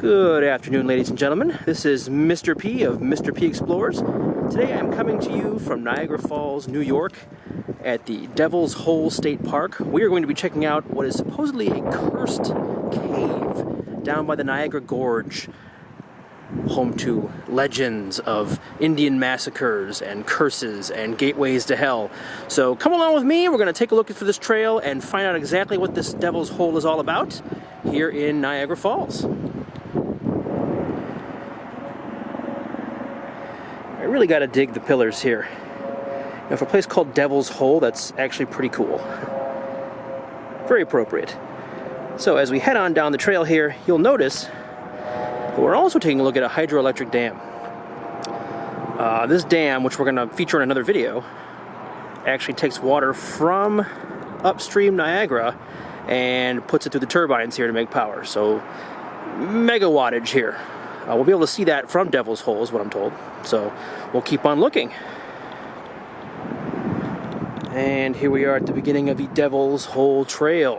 Good afternoon, ladies and gentlemen. This is Mr. P of Mr. P Explores. Today I'm coming to you from Niagara Falls, New York at the Devil's Hole State Park. We are going to be checking out what is supposedly a cursed cave down by the Niagara Gorge, home to legends of Indian massacres and curses and gateways to hell. So come along with me, we're going to take a look for this trail and find out exactly what this Devil's Hole is all about here in Niagara Falls. I really got to dig the pillars here. Now, for a place called Devil's Hole, that's actually pretty cool. Very appropriate. So as we head on down the trail here, you'll notice that we're also taking a look at a hydroelectric dam. This dam, which we're going to feature in another video, actually takes water from upstream Niagara and puts it through the turbines here to make power. So mega wattage here. We'll be able to see that from Devil's Hole is what I'm told. So we'll keep on looking. And here we are at the beginning of the Devil's Hole Trail,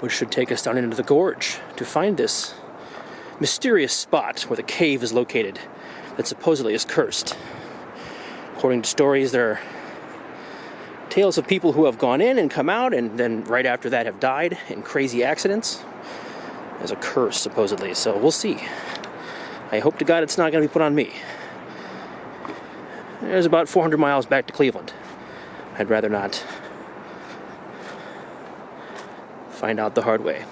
which should take us down into the gorge to find this mysterious spot where the cave is located that supposedly is cursed. According to stories, there are tales of people who have gone in and come out and then right after that have died in crazy accidents. There's a curse, supposedly, so we'll see. I hope to God it's not going to be put on me. There's about 400 miles back to Cleveland. I'd rather not find out the hard way.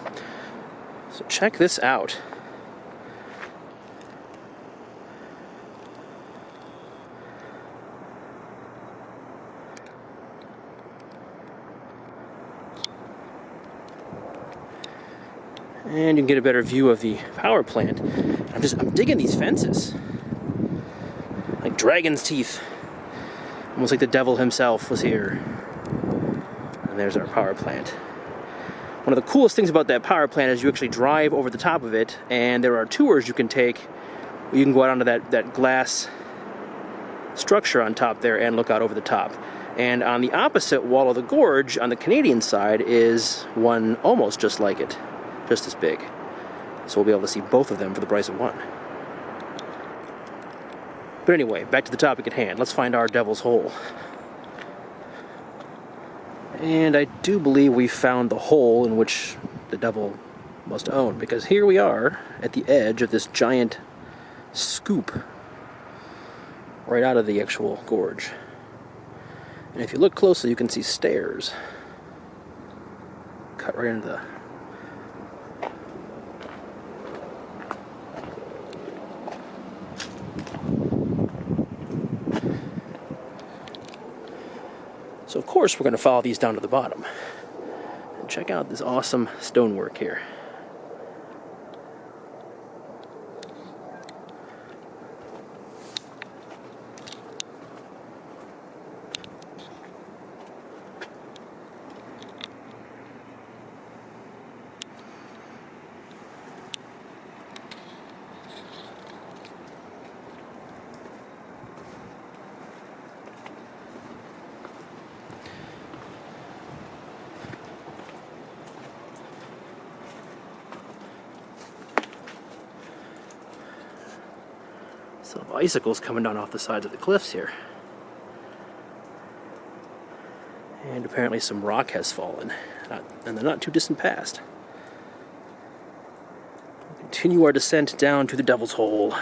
So check this out. And you can get a better view of the power plant. I'm digging these fences. Like dragon's teeth. Almost like the devil himself was here. And there's our power plant. One of the coolest things about that power plant is you actually drive over the top of it, and there are tours you can take. You can go out onto that glass structure on top there and look out over the top. And on the opposite wall of the gorge, on the Canadian side, is one almost just like it. Just as big. So we'll be able to see both of them for the price of one. But anyway, back to the topic at hand. Let's find our Devil's Hole. And I do believe we found the hole in which the devil must own, because here we are at the edge of this giant scoop right out of the actual gorge. And if you look closely, you can see stairs cut right into the So of course we're going to follow these down to the bottom. And check out this awesome stonework here. Some icicles coming down off the sides of the cliffs here. And apparently some rock has fallen in the not too distant past. We'll continue our descent down to the Devil's Hole.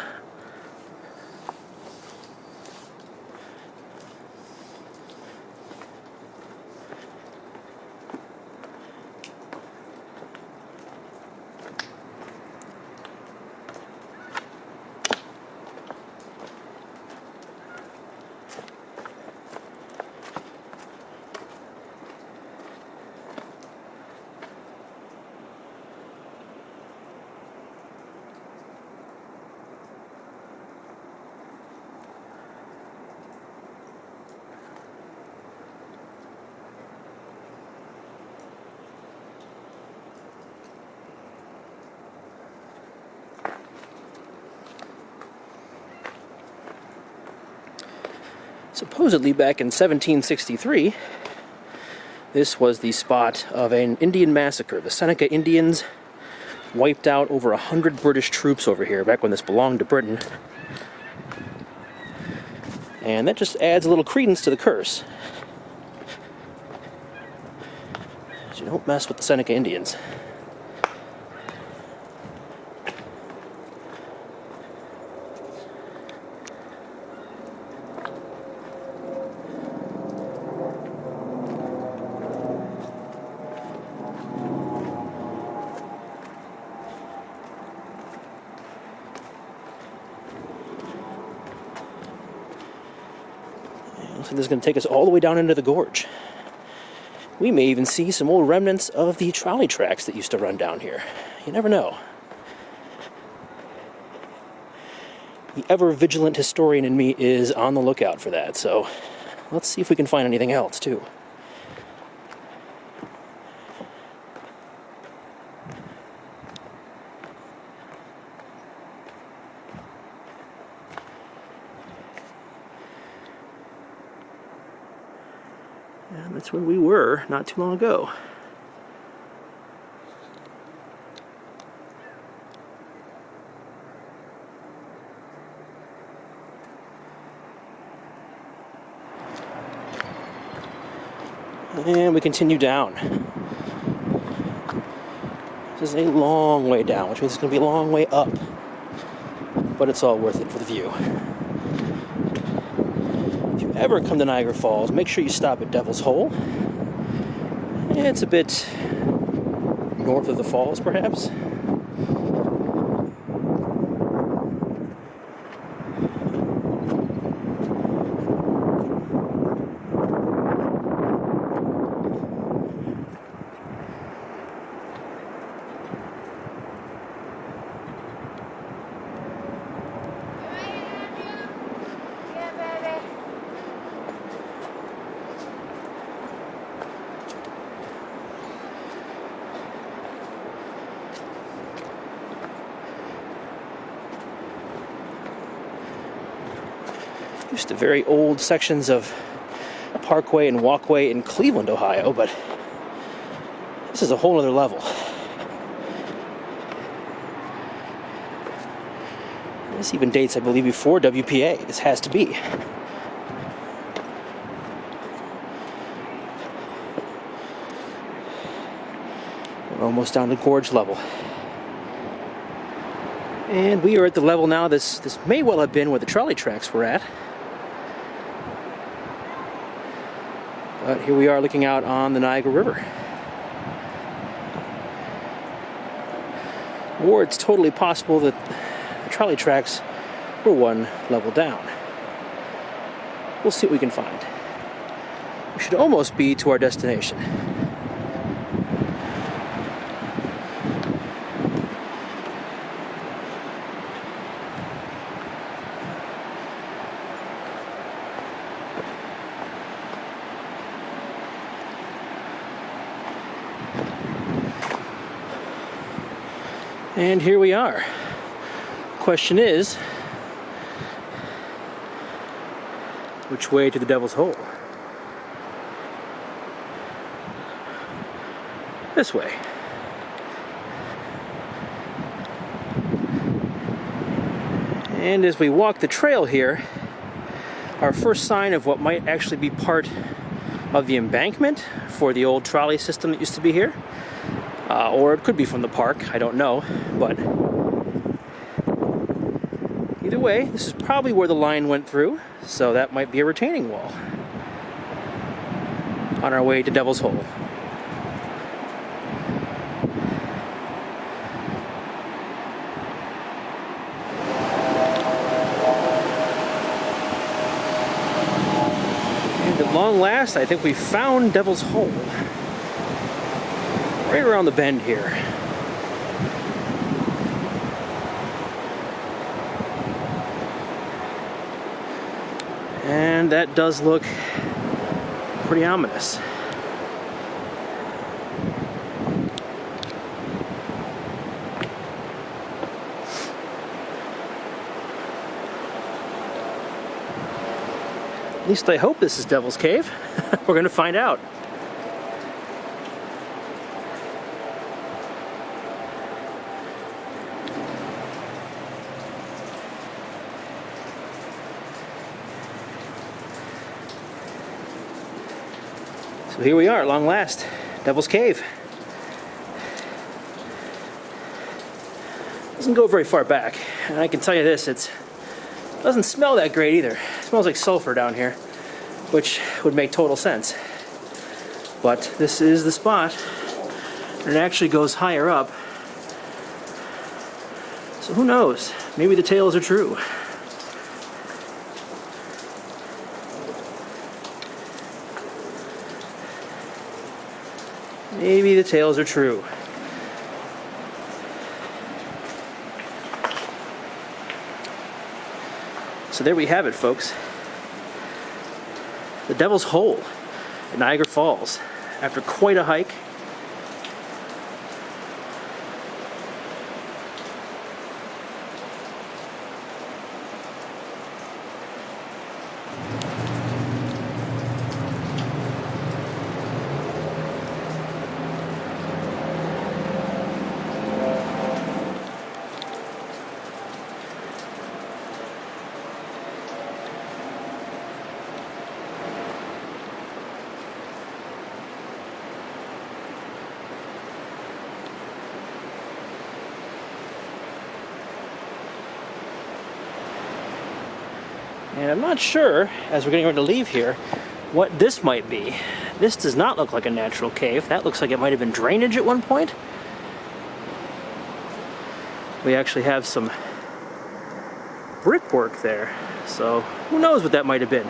Supposedly back in 1763, this was the spot of an Indian massacre. The Seneca Indians wiped out over 100 British troops over here back when this belonged to Britain. And that just adds a little credence to the curse. You don't mess with the Seneca Indians. Looks like this is going to take us all the way down into the gorge. We may even see some old remnants of the trolley tracks that used to run down here. You never know. The ever-vigilant historian in me is on the lookout for that, so let's see if we can find anything else, too. And that's where we were not too long ago. And we continue down. This is a long way down, which means it's going to be a long way up. But it's all worth it for the view. If you ever come to Niagara Falls, make sure you stop at Devil's Hole. It's a bit north of the falls, perhaps. Used to very old sections of parkway and walkway in Cleveland, Ohio, but this is a whole other level. This even dates, I believe, before WPA. This has to be. We're almost down to gorge level. And we are at the level now, this may well have been where the trolley tracks were at. But here we are looking out on the Niagara River. Or it's totally possible that the trolley tracks were one level down. We'll see what we can find. We should almost be to our destination. And here we are. Question is, which way to the Devil's Hole? This way. And as we walk the trail here, our first sign of what might actually be part of the embankment for the old trolley system that used to be here. Or it could be from the park, I don't know, but either way, this is probably where the line went through, so that might be a retaining wall on our way to Devil's Hole. And at long last, I think we found Devil's Hole. Right around the bend here. And that does look pretty ominous. At least I hope this is Devil's Cave. We're going to find out. So here we are at long last, Devil's Cave. Doesn't go very far back, and I can tell you this, it doesn't smell that great either. It smells like sulfur down here, which would make total sense. But this is the spot, and it actually goes higher up. So who knows? Maybe the tales are true. Maybe the tales are true. So there we have it, folks. The Devil's Hole at Niagara Falls. After quite a hike. And I'm not sure, as we're getting ready to leave here, what this might be. This does not look like a natural cave. That looks like it might have been drainage at one point. We actually have some brickwork there, so who knows what that might have been.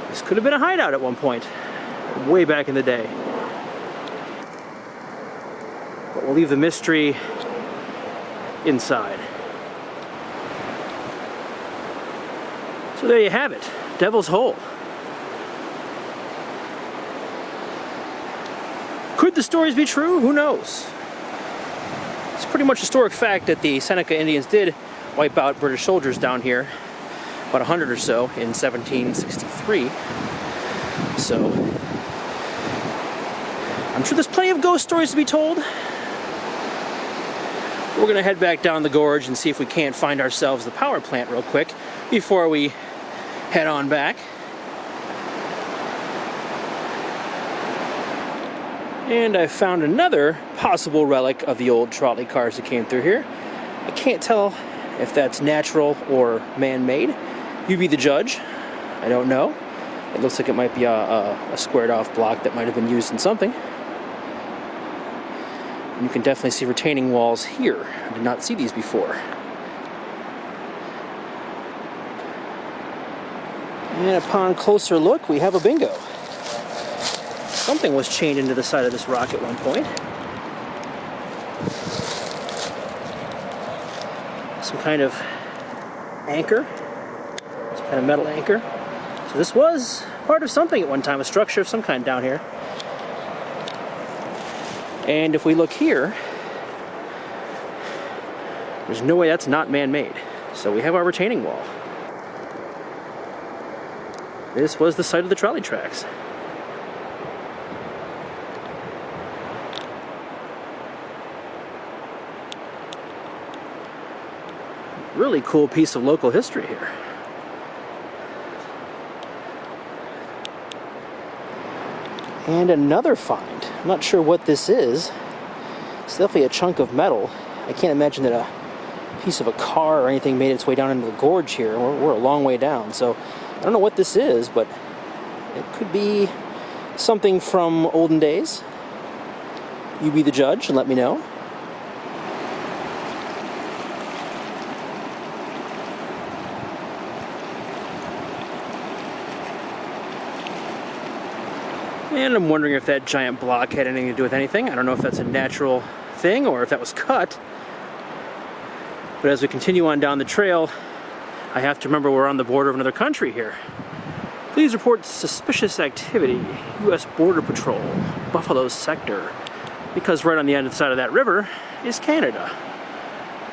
This could have been a hideout at one point, way back in the day. But we'll leave the mystery inside. So there you have it, Devil's Hole. Could the stories be true? Who knows? It's pretty much historic fact that the Seneca Indians did wipe out British soldiers down here, about 100 or so, in 1763. So, I'm sure there's plenty of ghost stories to be told. We're gonna head back down the gorge and see if we can't find ourselves the power plant real quick before we head on back. And I found another possible relic of the old trolley cars that came through here. I can't tell if that's natural or man-made. You be the judge. I don't know. It looks like it might be a squared off block that might have been used in something. And you can definitely see retaining walls here. I did not see these before. And upon closer look, we have a bingo. Something was chained into the side of this rock at one point. Some kind of anchor. Some kind of metal anchor. So this was part of something at one time, a structure of some kind down here. And if we look here, there's no way that's not man-made. So we have our retaining wall. This was the site of the trolley tracks. Really cool piece of local history here. And another find. I'm not sure what this is. It's definitely a chunk of metal. I can't imagine that a piece of a car or anything made its way down into the gorge here. We're a long way down, so I don't know what this is, but it could be something from olden days. You be the judge and let me know. And I'm wondering if that giant block had anything to do with anything. I don't know if that's a natural thing or if that was cut. But as we continue on down the trail, I have to remember we're on the border of another country here. Please report suspicious activity, U.S. Border Patrol, Buffalo sector, because right on the other side of that river is Canada.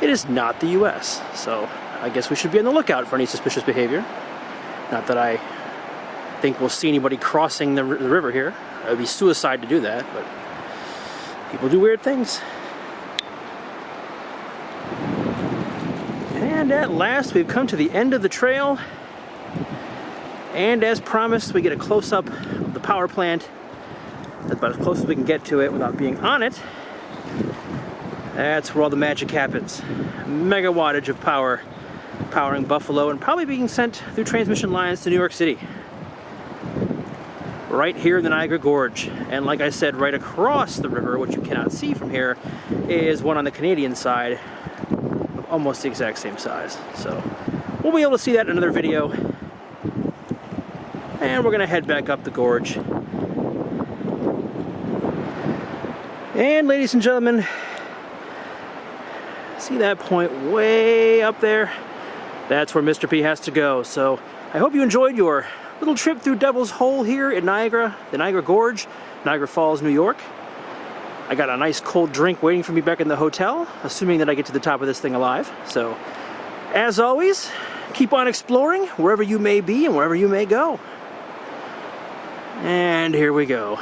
It is not the U.S., so I guess we should be on the lookout for any suspicious behavior. Not that I think we'll see anybody crossing the river here. It would be suicide to do that, but people do weird things. And at last, we've come to the end of the trail. And as promised, we get a close-up of the power plant That's about as close as we can get to it without being on it. That's where all the magic happens. Mega wattage of power powering Buffalo and probably being sent through transmission lines to New York City. Right here in the Niagara Gorge. And like I said, right across the river, which you cannot see from here, is one on the Canadian side, almost the exact same size. So we'll be able to see that in another video. And we're gonna head back up the gorge. And ladies and gentlemen, see that point way up there? That's where Mr. P has to go. So I hope you enjoyed your little trip through Devil's Hole here in Niagara, the Niagara Gorge, Niagara Falls, New York. I got a nice cold drink waiting for me back in the hotel, assuming that I get to the top of this thing alive. So, as always, keep on exploring wherever you may be and wherever you may go. And here we go.